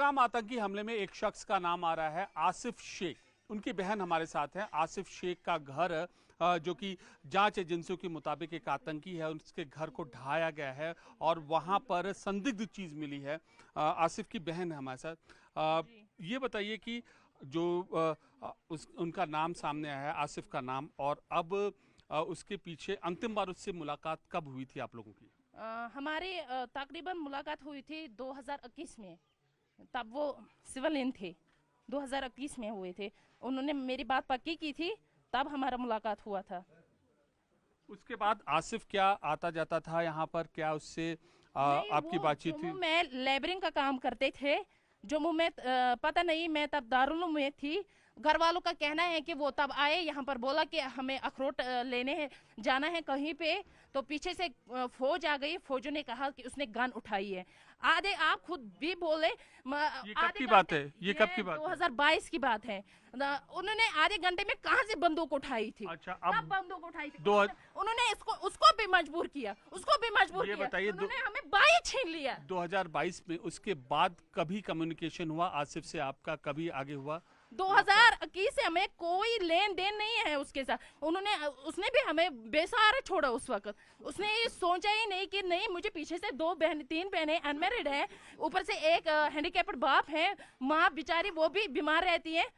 पहलगाम आतंकी हमले में एक शख्स का नाम आ रहा है आसिफ शेख। उनकी बहन हमारे साथ है। आसिफ शेख का घर जो कि जांच एजेंसियों के मुताबिक एक आतंकी है, उसके घर को ढाया गया है और वहां पर संदिग्ध चीज मिली है। आसिफ की बहन है हमारे साथ। ये बताइए कि जो उनका नाम सामने आया है, आसिफ का नाम, और अब उसके पीछे अंतिम बार उससे मुलाकात कब हुई थी आप लोगों की? हमारी तकरीबन मुलाकात हुई थी 2021 में। तब वो सिविलियन थे, 2021 में हुए थे। उन्होंने मेरी बात पक्की की थी, तब हमारा मुलाकात हुआ था। उसके बाद आसिफ क्या आता जाता था यहाँ पर? क्या उससे नहीं, आपकी वो बातचीत जम्मू थी? में लेबरिंग का काम करते थे। जम्मू में पता नहीं, मैं तब दारुल में थी। घर वालों का कहना है कि वो तब आए यहाँ पर, बोला कि हमें अखरोट लेने हैं, जाना है कहीं पे। तो पीछे से फौज आ गई। फौजों ने कहा कि उसने गन उठाई है। आधे आप खुद भी बोले ये कब आधे की बात घंटे, है? ये कब ये की बात है? 2022 की बात है। उन्होंने आधे घंटे में कहाँ से बंदूक उठाई थी? अच्छा, कब अब बंदूक उठाई थी? दो उन्होंने इसको उसको भी मजबूर किया, उसको भी मजबूर ये किया। बताइए, उन्होंने हमें बाई छीन लिया। 2022 में उसके बाद कभी कम्युनिकेशन हुआ आसिफ से आपका? कभी आगे हुआ रास्ता? 2021 से हमें कोई लेन देन नहीं है उसके साथ। उसने भी हमें बेसहारा छोड़ा उस वक्त। उसने ये सोचा ही नहीं कि नहीं, मुझे पीछे से तीन बहनें अनमेरिड है, ऊपर से एक हैंडीकैप्ड बाप है, माँ बेचारी वो भी बीमार रहती है।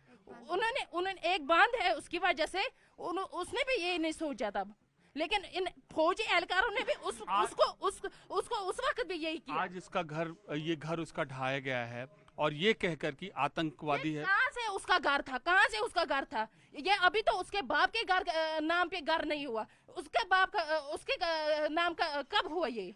उन्होंने एक बांध है, उसकी वजह से उसने भी ये नहीं सोचा तब। लेकिन इन फौजी एहलकारों ने भी उसको उस वक्त भी यही किया। आज इसका घर, ये घर उसका ढाया गया है और ये कहकर कि ये आतंकवादी है। कहाँ से उसका घर था? कहाँ से उसका घर था? ये अभी तो उसके बाप के घर नाम पे घर नहीं हुआ। उसके बाप का उसके नाम का कब हुआ ये?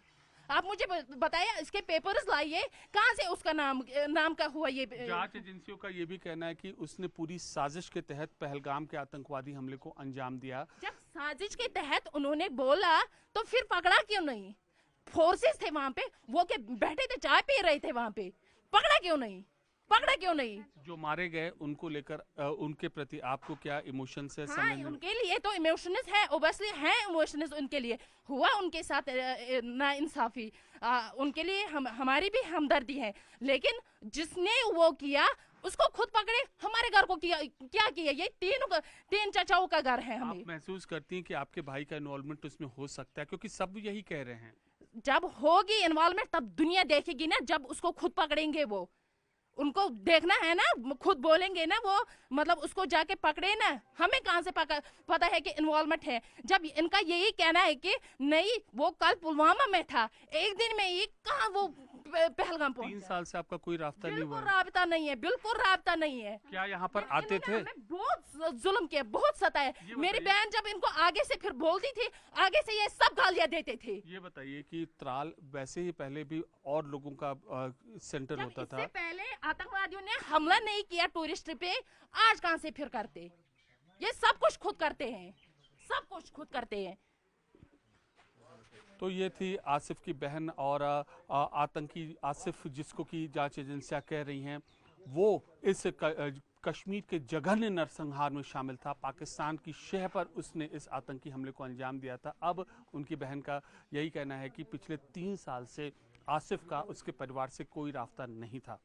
आप मुझे बताइए, इसके पेपर्स लाइए, कहाँ से उसका नाम का हुआ ये? जांच एजेंसियों का ये भी कहना है कि उसने पूरी साजिश के तहत पहलगाम के आतंकवादी हमले को अंजाम दिया। जब साजिश के तहत उन्होंने बोला, तो फिर पकड़ा क्यों नहीं? फोर्सेस थे वहां पे, वो के बैठे थे, चाय पी रहे थे वहां पे। पकड़ा क्यों नहीं? पकड़ा क्यों नहीं? जो मारे गए उनको लेकर उनके प्रति आपको क्या इमोशंस है, हाँ, संवेदना? उनके लिए तो इमोशनस है, ओबियसली है इमोशनस। उनके लिए हुआ, उनके साथ ना इंसाफी, उनके लिए हमारी भी हमदर्दी है। लेकिन जिसने वो किया उसको खुद पकड़े। हमारे घर को क्या किया? ये तीन चाचाओं का घर है। हमें आप महसूस करती हैं कि आपके भाई का इन्वॉल्वमेंट उसमें हो सकता है? क्योंकि सब यही कह रहे हैं। जब होगी इन्वॉल्वमेंट, तब दुनिया देखेगी ना, जब उसको खुद पकड़ेंगे वो। उनको देखना है ना, खुद बोलेंगे ना वो, मतलब उसको जाके पकड़े ना। हमें कहाँ से पता है कि इन्वॉल्वमेंट है? जब इनका यही कहना है कि नहीं, वो कल पुलवामा में था, एक दिन में ही कहाँ वो पहलगाम 3 पहुंचा? साल से आपका कोई रास्ता नहीं हुआ बिल्कुल है? राबता नहीं है, बिल्कुल राबता नहीं है। क्या यहाँ पर आते इन्होंने थे? हमें बहुत जुल्म किया, बहुत सताया। मेरी बहन जब इनको आगे से फिर बोलती थी, आगे से ये सब गालियां देते थे। ये बताइए कि त्राल वैसे ही पहले भी और लोगों का सेंटर जब होता इससे था। पहले आतंकवादियों ने हमला नहीं किया टूरिस्ट पे, आज कहां से फिर करते? ये सब कुछ खुद करते हैं, सब कुछ खुद करते हैं। तो ये थी आसिफ की बहन, और आतंकी आसिफ, जिसको कि जांच एजेंसियां कह रही हैं वो इस कश्मीर के जघन्य नरसंहार में शामिल था। पाकिस्तान की शह पर उसने इस आतंकी हमले को अंजाम दिया था। अब उनकी बहन का यही कहना है कि पिछले 3 साल से आसिफ का उसके परिवार से कोई रास्ता नहीं था।